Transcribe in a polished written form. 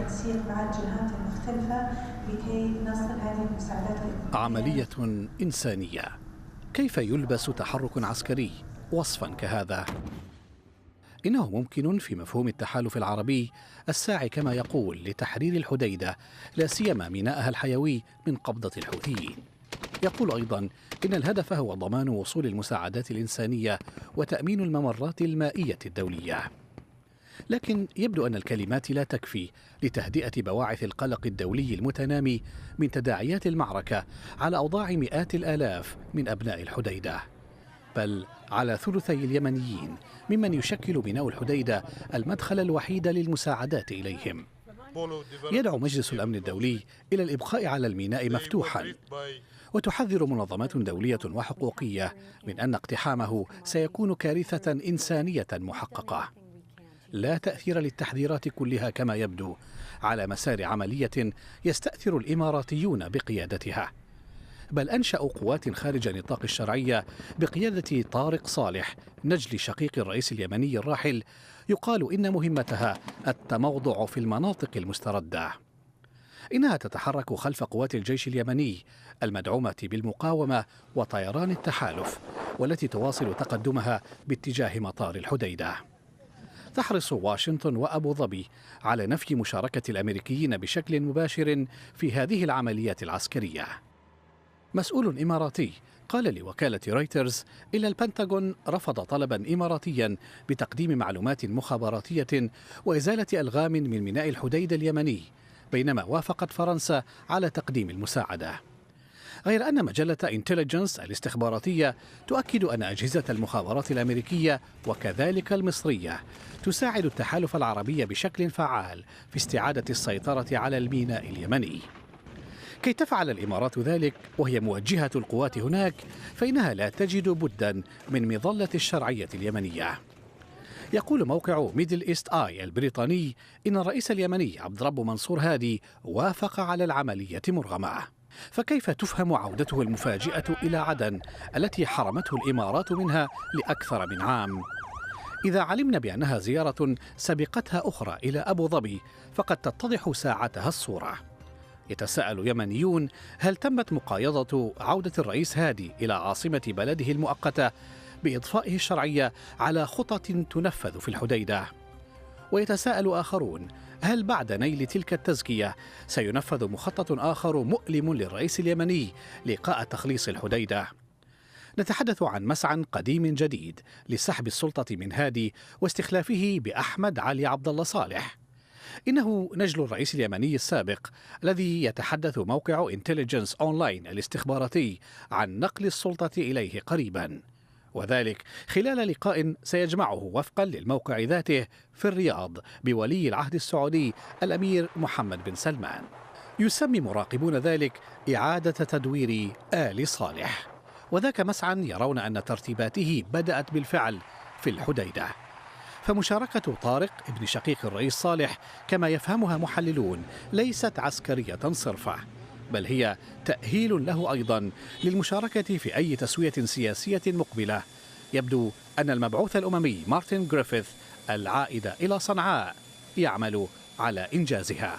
تصير مع الجهات المختلفة لكي نصل هذه المساعدات الإنسانية. عملية إنسانية، كيف يلبس تحرك عسكري وصفا كهذا؟ إنه ممكن في مفهوم التحالف العربي الساعي كما يقول لتحرير الحديدة، لا سيما ميناءها الحيوي من قبضة الحوثيين. يقول أيضا إن الهدف هو ضمان وصول المساعدات الإنسانية وتأمين الممرات المائية الدولية. لكن يبدو أن الكلمات لا تكفي لتهدئة بواعث القلق الدولي المتنامي من تداعيات المعركة على أوضاع مئات الآلاف من أبناء الحديدة، بل على ثلثي اليمنيين ممن يشكل ميناء الحديدة المدخل الوحيد للمساعدات إليهم. يدعو مجلس الأمن الدولي إلى الإبقاء على الميناء مفتوحا، وتحذر منظمات دولية وحقوقية من أن اقتحامه سيكون كارثة إنسانية محققة. لا تأثير للتحذيرات كلها كما يبدو على مسار عملية يستأثر الإماراتيون بقيادتها، بل أنشأوا قوات خارج نطاق الشرعية بقيادة طارق صالح نجل شقيق الرئيس اليمني الراحل، يقال إن مهمتها التموضع في المناطق المستردة. إنها تتحرك خلف قوات الجيش اليمني المدعومة بالمقاومة وطيران التحالف، والتي تواصل تقدمها باتجاه مطار الحديدة. تحرص واشنطن وأبو ظبي على نفي مشاركة الأمريكيين بشكل مباشر في هذه العمليات العسكرية. مسؤول إماراتي قال لوكالة رويترز إن البنتاغون رفض طلبا إماراتيا بتقديم معلومات مخابراتية وإزالة ألغام من ميناء الحديدة اليمني، بينما وافقت فرنسا على تقديم المساعدة. غير أن مجلة انتليجنس الاستخباراتية تؤكد أن أجهزة المخابرات الأمريكية وكذلك المصرية تساعد التحالف العربي بشكل فعال في استعادة السيطرة على الميناء اليمني. كي تفعل الإمارات ذلك وهي موجهة القوات هناك، فإنها لا تجد بدا من مظلة الشرعية اليمنية. يقول موقع ميدل إيست آي البريطاني إن الرئيس اليمني عبد رب منصور هادي وافق على العملية مرغمة. فكيف تفهم عودته المفاجئة إلى عدن التي حرمته الإمارات منها لأكثر من عام؟ إذا علمنا بأنها زيارة سبقتها أخرى إلى أبو ظبي، فقد تتضح ساعتها الصورة. يتساءل يمنيون هل تمت مقايضة عودة الرئيس هادي إلى عاصمة بلده المؤقتة بإضفائه الشرعية على خطط تنفذ في الحديدة؟ ويتساءل آخرون هل بعد نيل تلك التزكية سينفذ مخطط آخر مؤلم للرئيس اليمني لقاء تخليص الحديدة؟ نتحدث عن مسعى قديم جديد لسحب السلطة من هادي واستخلافه بأحمد علي عبد الله صالح. إنه نجل الرئيس اليمني السابق الذي يتحدث موقع انتليجنس أونلاين الاستخباراتي عن نقل السلطة إليه قريبا، وذلك خلال لقاء سيجمعه وفقا للموقع ذاته في الرياض بولي العهد السعودي الأمير محمد بن سلمان. يسمي مراقبون ذلك إعادة تدوير آل صالح، وذاك مسعى يرون أن ترتيباته بدأت بالفعل في الحديدة. فمشاركة طارق ابن شقيق الرئيس صالح كما يفهمها محللون ليست عسكرية صرفة، بل هي تأهيل له أيضا للمشاركة في أي تسوية سياسية مقبلة. يبدو أن المبعوث الأممي مارتن غريفيث العائد إلى صنعاء يعمل على إنجازها.